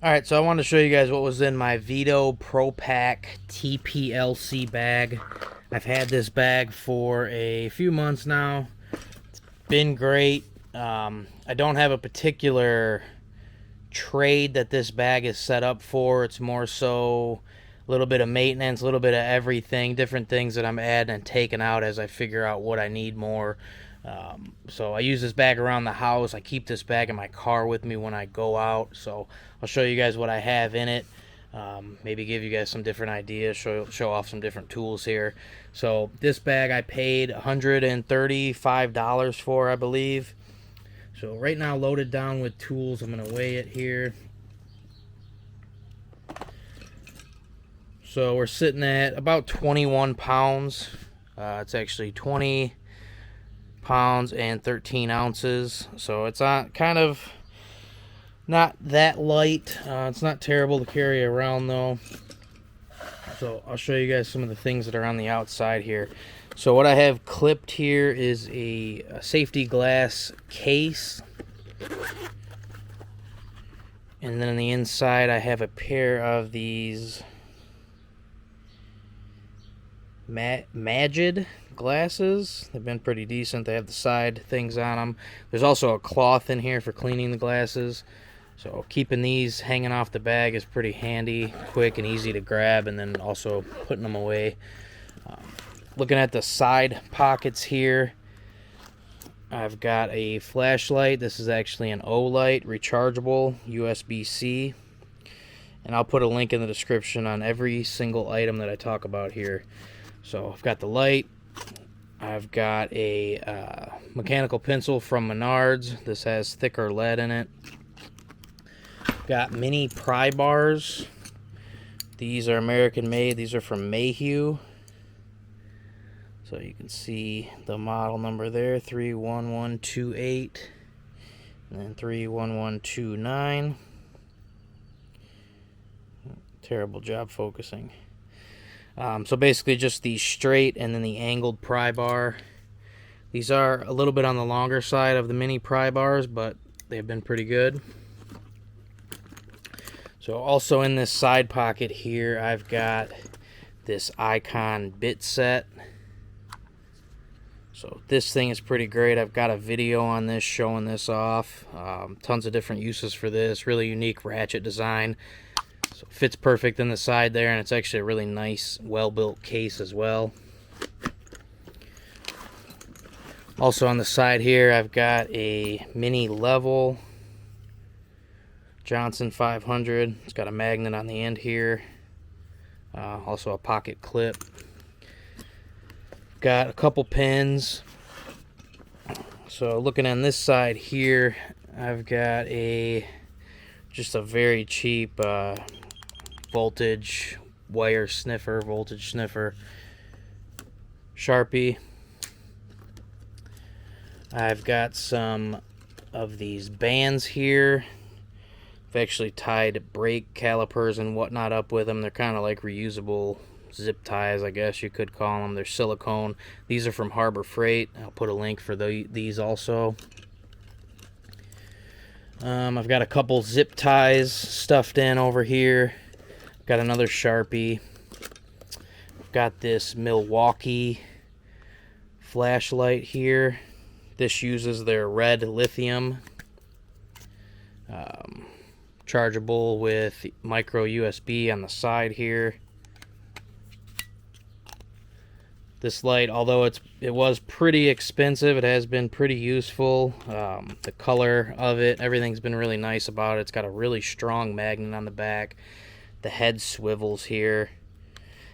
Alright, so I wanted to show you guys what was in my Veto Pro Pack TPLC bag. I've had this bag for a few months now. It's been great. I don't have a particular trade that this bag is set up for. It's more so a little bit of maintenance, a little bit of everything, different things that I'm adding and taking out as I figure out what I need more. So I use this bag around the house. I keep this bag in my car with me when I go out. So I'll show you guys what I have in it. Maybe give you guys some different ideas, show off some different tools here. So this bag I paid $135 for, I believe. So right now loaded down with tools. I'm going to weigh it here. So we're sitting at about 21 pounds. It's actually 20 pounds and 13 ounces. So it's kind of not that light. It's not terrible to carry around though. So I'll show you guys some of the things that are on the outside here. So what I have clipped here is a safety glass case. And then on the inside I have a pair of these Magid glasses. They've been pretty decent. They have the side things on them. There's also a cloth in here for cleaning the glasses. So keeping these hanging off the bag is pretty handy, quick and easy to grab, and then also putting them away. Looking at the side pockets here, I've got a flashlight. This is actually an O-light, rechargeable, USB-C. And I'll put a link in the description on every single item that I talk about here. So I've got the light. I've got a mechanical pencil from Menards. This has thicker lead in it. Got mini pry bars. These are American made. These are from Mayhew. So you can see the model number there, 31128 and then 31129. Terrible job focusing. So basically just the straight and then the angled pry bar. These are a little bit on the longer side of the mini pry bars, but they've been pretty good. So also in this side pocket here, I've got this Icon bit set. So this thing is pretty great. I've got a video on this showing this off. Tons of different uses for this. Really unique ratchet design. So it fits perfect in the side there, and it's actually a really nice, well-built case as well. Also on the side here, I've got a mini level Johnson 500. It's got a magnet on the end here. Also a pocket clip. Got a couple pins. So looking on this side here, I've got just a very cheap voltage sniffer Sharpie. I've got some of these bands here. I've actually tied brake calipers and whatnot up with them. They're kind of like reusable zip ties, I guess you could call them. They're silicone. These are from Harbor Freight. I'll put a link for these also. I've got a couple zip ties stuffed in over here. Got another Sharpie. I've got this Milwaukee flashlight here. This uses their red lithium. Chargeable with micro USB on the side here. This light, although it was pretty expensive, it has been pretty useful. The color of it, everything's been really nice about it. It's got a really strong magnet on the back. The head swivels here.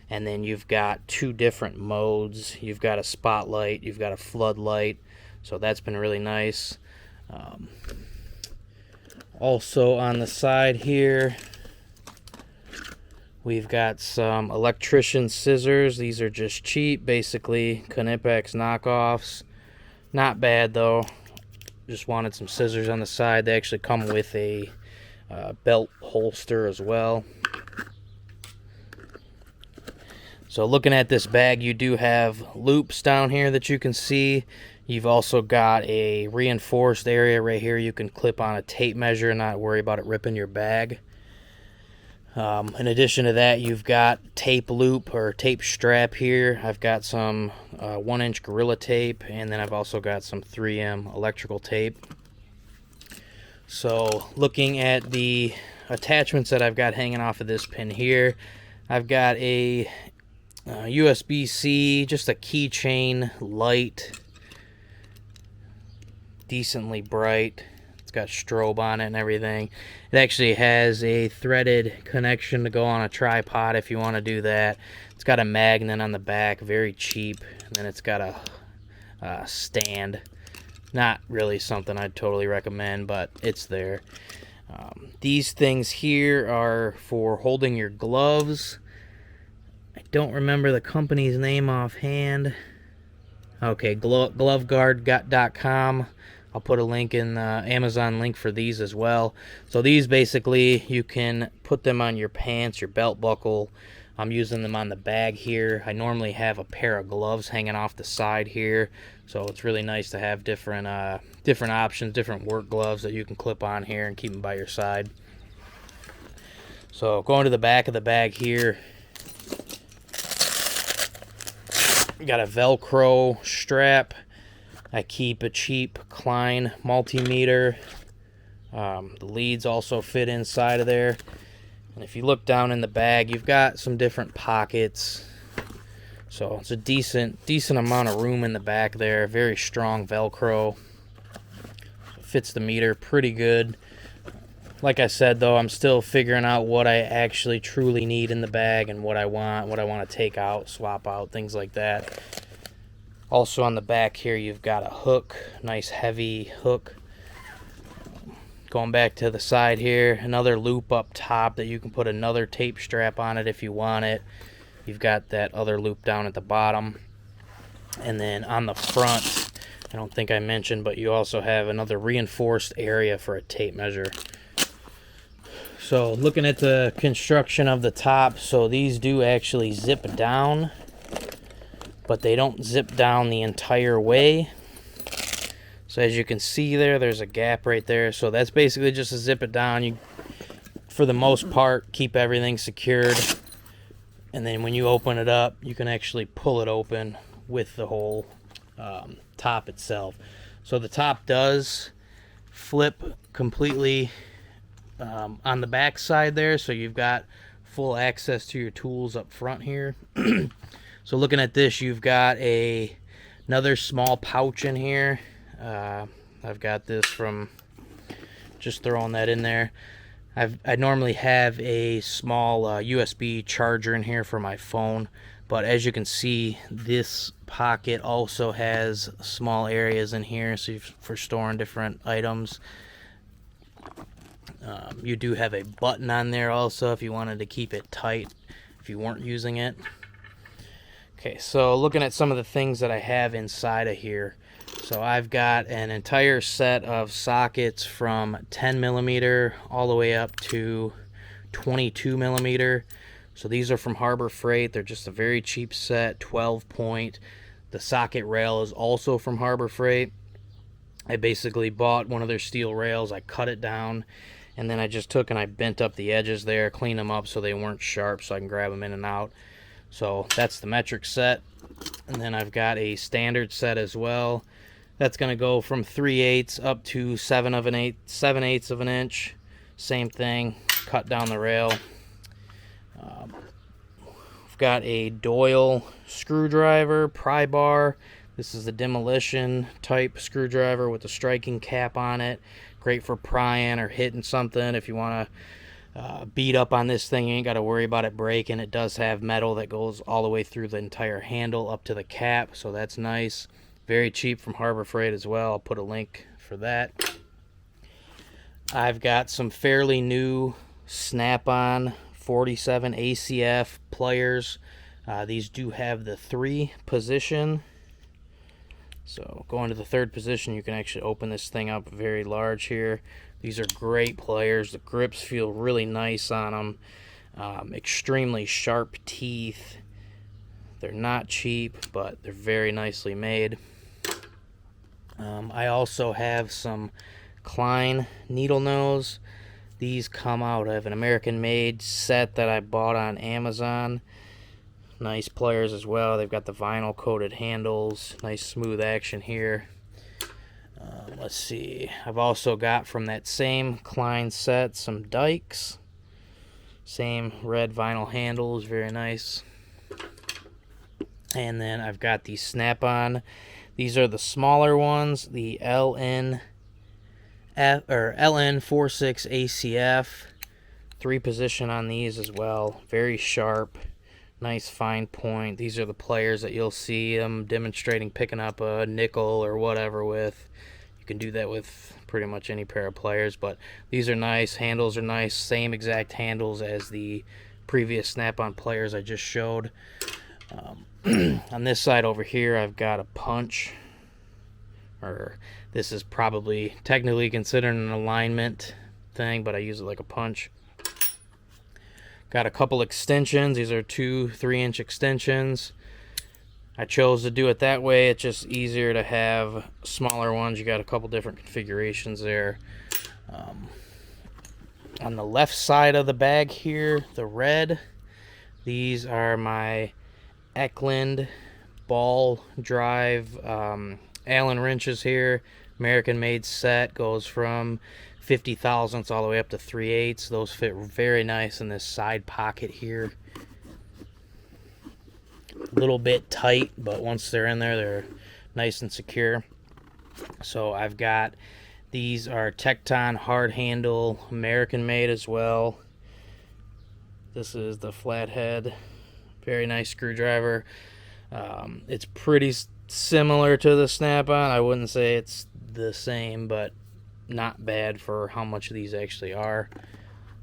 And then you've got two different modes. You've got a spotlight, you've got a floodlight. So that's been really nice. Also on the side here, we've got some electrician scissors. These are just cheap, basically Knipex knockoffs. Not bad though. Just wanted some scissors on the side. They actually come with a belt holster as well. So looking at this bag, you do have loops down here that you can see. You've also got a reinforced area right here. You can clip on a tape measure and not worry about it ripping your bag. In addition to that, you've got tape loop or tape strap here. I've got some 1-inch Gorilla tape, and then I've also got some 3M electrical tape. So looking at the attachments that I've got hanging off of this pin here, I've got a USB-C, just a keychain light, decently bright. It's got strobe on it and everything. It actually has a threaded connection to go on a tripod if you want to do that. It's got a magnet on the back, very cheap, and then it's got a stand. Not really something I'd totally recommend, but it's there. These things here are for holding your gloves. I don't remember the company's name offhand. Okay, gloveguard.com. I'll put a link in the Amazon link for these as well. So these basically, you can put them on your pants, your belt buckle. I'm using them on the bag here. I normally have a pair of gloves hanging off the side here. So it's really nice to have different options, different work gloves that you can clip on here and keep them by your side. So going to the back of the bag here, got a Velcro strap. I keep a cheap Klein multimeter. The leads also fit inside of there. And if you look down in the bag, you've got some different pockets. So it's a decent amount of room in the back there. Very strong Velcro. Fits the meter pretty good. Like I said, though, I'm still figuring out what I actually truly need in the bag and what I want to take out, swap out, things like that. Also on the back here, you've got a hook, nice heavy hook. Going back to the side here, another loop up top that you can put another tape strap on it if you want it. You've got that other loop down at the bottom. And then on the front, I don't think I mentioned, but you also have another reinforced area for a tape measure. So looking at the construction of the top, so these do actually zip down, but they don't zip down the entire way. So as you can see there's a gap right there. So that's basically just to zip it down. You, for the most part, keep everything secured. And then when you open it up, you can actually pull it open with the whole top itself. So the top does flip completely on the back side there. So you've got full access to your tools up front here. So looking at this, you've got another small pouch in here. I've got this from just throwing that in there. I normally have a small USB charger in here for my phone, but as you can see, this pocket also has small areas in here for storing different items. You do have a button on there also if you wanted to keep it tight if you weren't using it. Okay, so looking at some of the things that I have inside of here. So I've got an entire set of sockets from 10 millimeter all the way up to 22 millimeter. So these are from Harbor Freight. They're just a very cheap set, 12 point. The socket rail is also from Harbor Freight. I basically bought one of their steel rails. I cut it down, and then I just took and I bent up the edges there, cleaned them up so they weren't sharp so I can grab them in and out. So that's the metric set. And then I've got a standard set as well. That's going to go from 3/8 up to 7/8 of an inch. Same thing, cut down the rail. I've got a Doyle screwdriver, pry bar. This is a demolition type screwdriver with a striking cap on it. Great for prying or hitting something. If you want to beat up on this thing, you ain't got to worry about it breaking. It does have metal that goes all the way through the entire handle up to the cap, so that's nice. Very cheap from Harbor Freight as well. I'll put a link for that. I've got some fairly new Snap-on 47 ACF pliers. These do have the 3 position. So going to the 3rd position, you can actually open this thing up very large here. These are great pliers. The grips feel really nice on them. Extremely sharp teeth. They're not cheap, but they're very nicely made. I also have some Klein needle nose. These come out of an American-made set that I bought on Amazon. Nice pliers as well. They've got the vinyl coated handles. Nice smooth action here. Let's see. I've also got from that same Klein set some dikes. Same red vinyl handles. Very nice. And then I've got the Snap-on. These are the smaller ones. The LN46 ACF. 3-position on these as well. Very sharp. Nice fine point. These are the pliers that you'll see them demonstrating picking up a nickel or whatever with. You can do that with pretty much any pair of pliers, but these are nice. Handles are nice. Same exact handles as the previous Snap-on pliers I just showed. On this side over here, I've got a punch. Or this is probably technically considered an alignment thing, but I use it like a punch. Got a couple extensions. These are 2 3-inch extensions. I chose to do it that way. It's just easier to have smaller ones. You got a couple different configurations there. On the left side of the bag here, the red, these are my Eklund ball drive Allen wrenches here. American-made set, goes from 50 thousandths all the way up to 3/8. Those fit very nice in this side pocket here. A little bit tight, but once they're in there, they're nice and secure. So I've got, these are Tecton hard handle, American-made as well. This is the flathead. Very nice screwdriver. It's pretty similar to the Snap-on. I wouldn't say it's the same, but not bad for how much these actually are.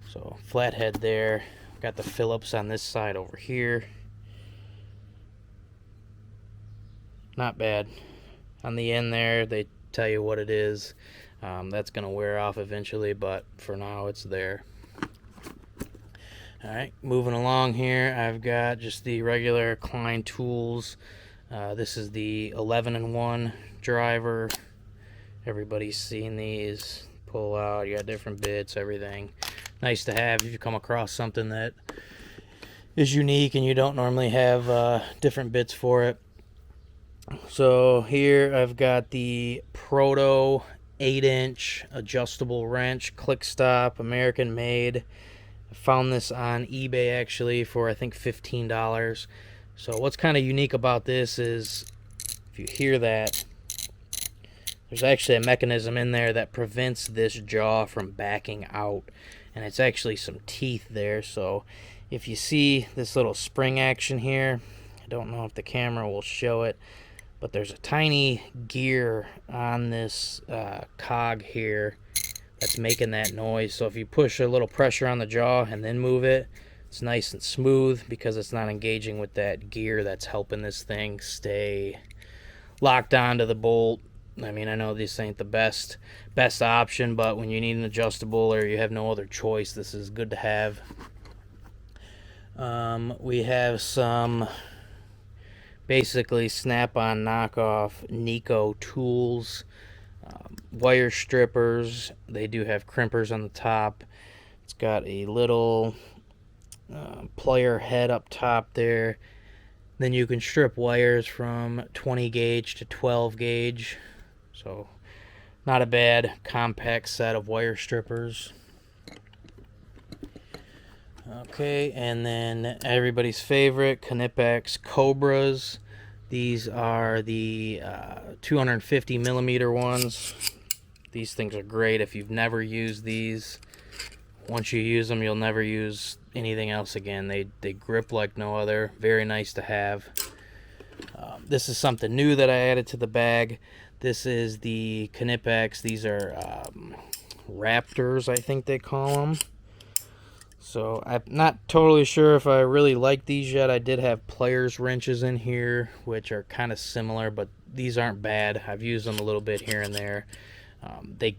So flathead there. Got the Phillips on this side over here. Not bad. On the end there, they tell you what it is. That's going to wear off eventually, but for now it's there. Alright, moving along here, I've got just the regular Klein tools. This is the 11-in-1 driver. Everybody's seen these. Pull out, you got different bits, everything. Nice to have if you come across something that is unique and you don't normally have different bits for it. So here I've got the Proto 8-inch adjustable wrench, click stop, American made. I found this on eBay actually for I think $15. So what's kind of unique about this is, if you hear that, there's actually a mechanism in there that prevents this jaw from backing out, and it's actually some teeth there. So if you see this little spring action here, I don't know if the camera will show it, but there's a tiny gear on this cog here that's making that noise. So if you push a little pressure on the jaw and then move it, it's nice and smooth because it's not engaging with that gear that's helping this thing stay locked onto the bolt. I mean, I know this ain't the best option, but when you need an adjustable or you have no other choice, this is good to have. We have some basically Snap-on knockoff Nico tools, wire strippers. They do have crimpers on the top. It's got a little plier head up top there. Then you can strip wires from 20 gauge to 12 gauge. So not a bad compact set of wire strippers. Okay, and then everybody's favorite, Knipex Cobras. These are the 250 millimeter ones. These things are great if you've never used these. Once you use them, you'll never use anything else again. They grip like no other. Very nice to have. This is something new that I added to the bag. This is the Knipex. These are Raptors, I think they call them. So I'm not totally sure if I really like these yet. I did have pliers wrenches in here, which are kind of similar, but these aren't bad. I've used them a little bit here and there. The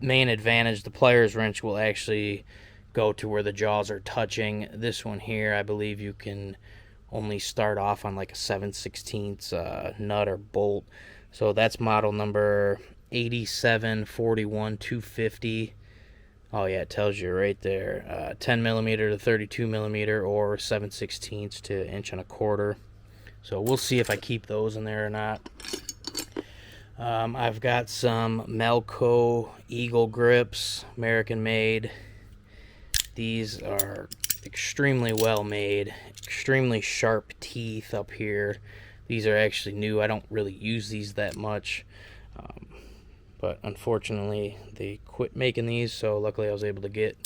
main advantage, the pliers wrench will actually go to where the jaws are touching. This one here, I believe you can only start off on like a 7/16 nut or bolt. So that's model number 8741 250. Oh yeah, it tells you right there, 10 millimeter to 32 millimeter, or 7/16 to 1.25 inches. So we'll see if I keep those in there or not. I've got some Melco Eagle grips, American made. These are extremely well made, extremely sharp teeth up here. These are actually new. I don't really use these that much, but unfortunately they quit making these, so luckily I was able to get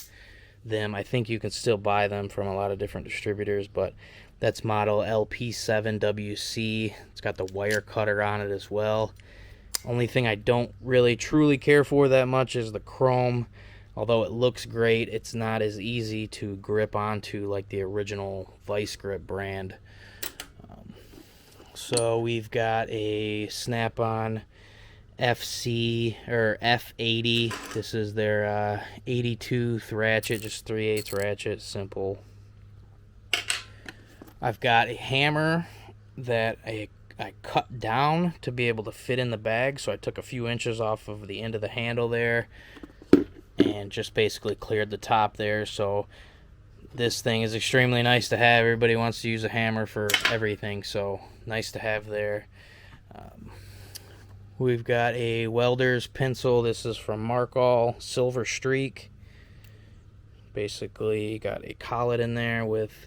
them. I think you can still buy them from a lot of different distributors, but that's model LP7WC. It's got the wire cutter on it as well. Only thing I don't really truly care for that much is the chrome. Although it looks great, it's not as easy to grip onto like the original Vice Grip brand. So we've got a Snap-on FC or F80. This is their 80-tooth ratchet, just 3/8 ratchet, simple. I've got a hammer that I cut down to be able to fit in the bag, so I took a few inches off of the end of the handle there and just basically cleared the top there. So this thing is extremely nice to have. Everybody wants to use a hammer for everything, so nice to have there. We've got a welder's pencil. This is from Markall, Silver Streak. Basically got a collet in there with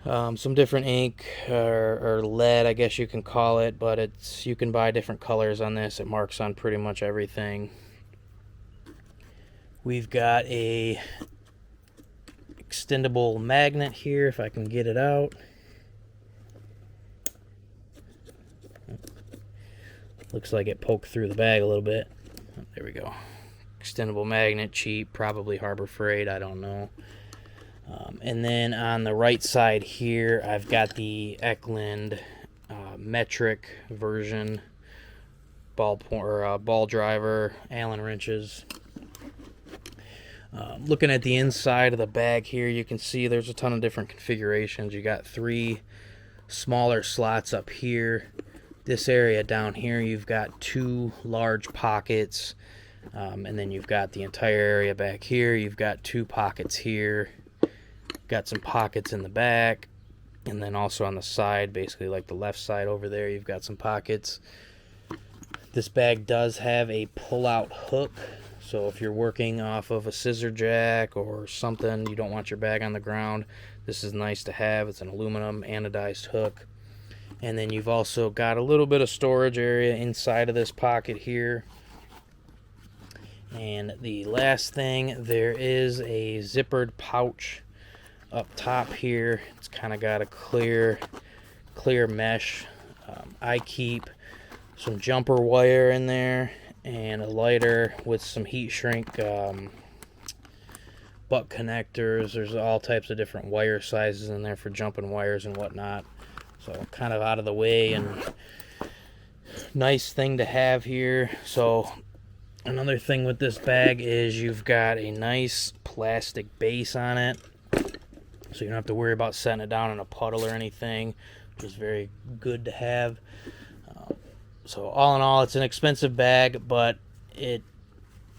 some different ink or lead, I guess you can call it, but you can buy different colors on this. It marks on pretty much everything. We've got a extendable magnet here, if I can get it out. Looks like it poked through the bag a little bit. There we go. Extendable magnet, cheap, probably Harbor Freight, I don't know. And then on the right side here, I've got the Eklund metric version ball driver, Allen wrenches. Looking at the inside of the bag here, you can see there's a ton of different configurations. You got 3 smaller slots up here. This area down here, you've got 2 large pockets, and then you've got the entire area back here. You've got 2 pockets here. Got some pockets in the back, and then also on the side, basically like the left side over there, you've got some pockets. This bag does have a pull-out hook, so if you're working off of a scissor jack or something, you don't want your bag on the ground, this is nice to have. It's an aluminum anodized hook. And then you've also got a little bit of storage area inside of this pocket here. And the last thing, there is a zippered pouch up top here. It's kind of got a clear mesh. I keep some jumper wire in there and a lighter with some heat shrink butt connectors. There's all types of different wire sizes in there for jumping wires and whatnot. So kind of out of the way and nice thing to have here. So another thing with this bag is you've got a nice plastic base on it, so you don't have to worry about setting it down in a puddle or anything, which is very good to have. So all in all, it's an expensive bag, but it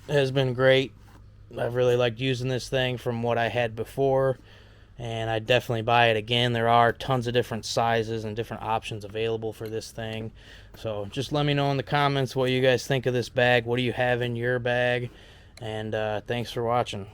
has been great. I've really liked using this thing from what I had before, and I'd definitely buy it again. There are tons of different sizes and different options available for this thing. So just let me know in the comments what you guys think of this bag. What do you have in your bag? And thanks for watching.